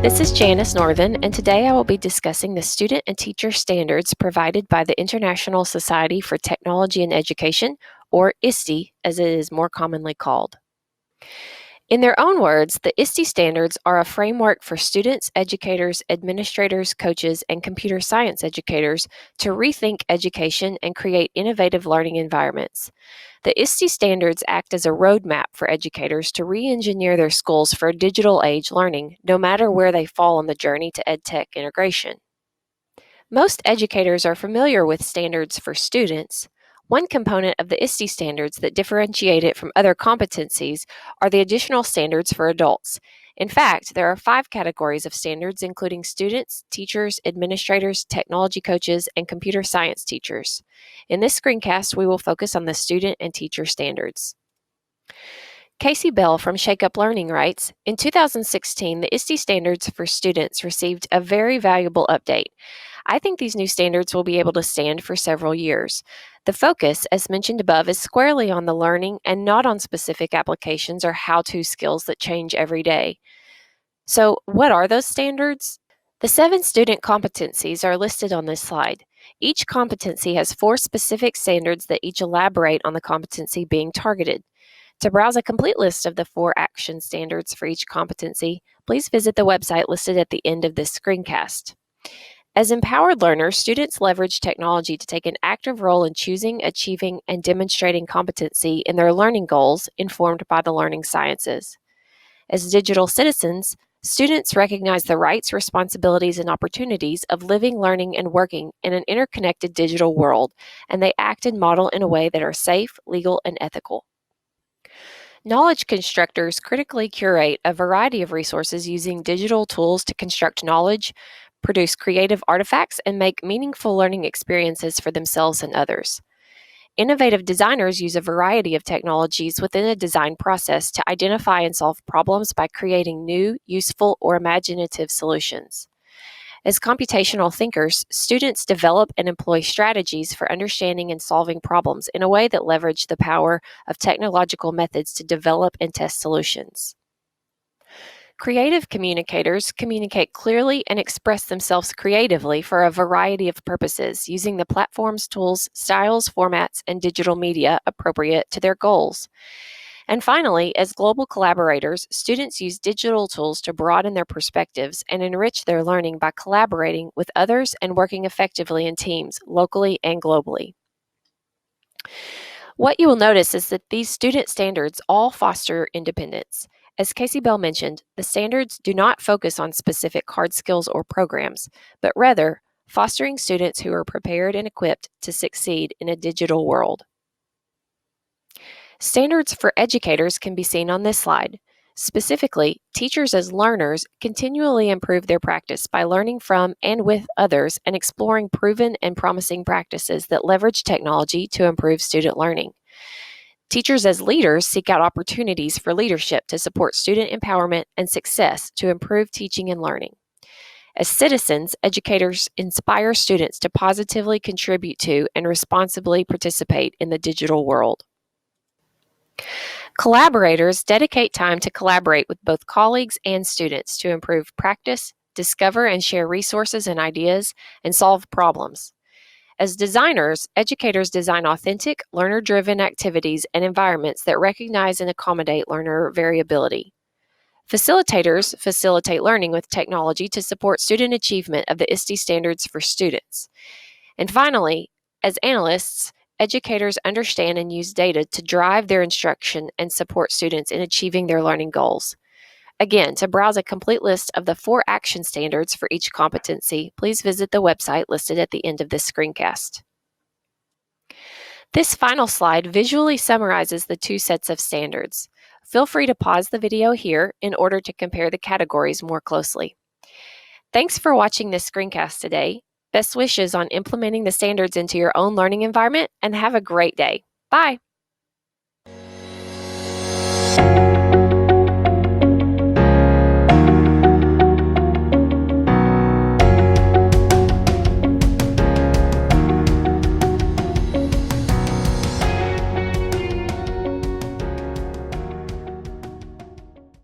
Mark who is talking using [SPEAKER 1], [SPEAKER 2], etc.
[SPEAKER 1] This is Janice Northern, and today I will be discussing the student and teacher standards provided by the International Society for Technology and Education, or ISTE as it is more commonly called. In their own words, the ISTE standards are a framework for students, educators, administrators, coaches, and computer science educators to rethink education and create innovative learning environments. The ISTE standards act as a roadmap for educators to re-engineer their schools for digital age learning, no matter where they fall on the journey to EdTech integration. Most educators are familiar with standards for students. One component of the ISTE standards that differentiate it from other competencies are the additional standards for adults. In fact, there are 5 categories of standards, including students, teachers, administrators, technology coaches, and computer science teachers. In this screencast, we will focus on the student and teacher standards. Casey Bell from Shake Up Learning writes, in 2016, the ISTE standards for students received a very valuable update. I think these new standards will be able to stand for several years. The focus, as mentioned above, is squarely on the learning and not on specific applications or how-to skills that change every day. So, what are those standards? The 7 student competencies are listed on this slide. Each competency has 4 specific standards that each elaborate on the competency being targeted. To browse a complete list of the 4 action standards for each competency, please visit the website listed at the end of this screencast. As empowered learners, students leverage technology to take an active role in choosing, achieving, and demonstrating competency in their learning goals informed by the learning sciences. As digital citizens, students recognize the rights, responsibilities, and opportunities of living, learning, and working in an interconnected digital world, and they act and model in a way that are safe, legal, and ethical. Knowledge constructors critically curate a variety of resources using digital tools to construct knowledge, produce creative artifacts, and make meaningful learning experiences for themselves and others. Innovative designers use a variety of technologies within a design process to identify and solve problems by creating new, useful, or imaginative solutions. As computational thinkers, students develop and employ strategies for understanding and solving problems in a way that leverage the power of technological methods to develop and test solutions. Creative communicators communicate clearly and express themselves creatively for a variety of purposes, using the platforms, tools, styles, formats, and digital media appropriate to their goals. And finally, as global collaborators, students use digital tools to broaden their perspectives and enrich their learning by collaborating with others and working effectively in teams, locally and globally. What you will notice is that these student standards all foster independence. As Casey Bell mentioned, the standards do not focus on specific hard skills or programs, but rather fostering students who are prepared and equipped to succeed in a digital world. Standards for educators can be seen on this slide. Specifically, teachers as learners continually improve their practice by learning from and with others and exploring proven and promising practices that leverage technology to improve student learning. Teachers as leaders seek out opportunities for leadership to support student empowerment and success to improve teaching and learning. As citizens, educators inspire students to positively contribute to and responsibly participate in the digital world. Collaborators dedicate time to collaborate with both colleagues and students to improve practice, discover and share resources and ideas, and solve problems. As designers, educators design authentic, learner-driven activities and environments that recognize and accommodate learner variability. Facilitators facilitate learning with technology to support student achievement of the ISTE standards for students. And finally, as analysts, educators understand and use data to drive their instruction and support students in achieving their learning goals. Again, to browse a complete list of the 4 action standards for each competency, please visit the website listed at the end of this screencast. This final slide visually summarizes the 2 sets of standards. Feel free to pause the video here in order to compare the categories more closely. Thanks for watching this screencast today. Best wishes on implementing the standards into your own learning environment, and have a great day. Bye!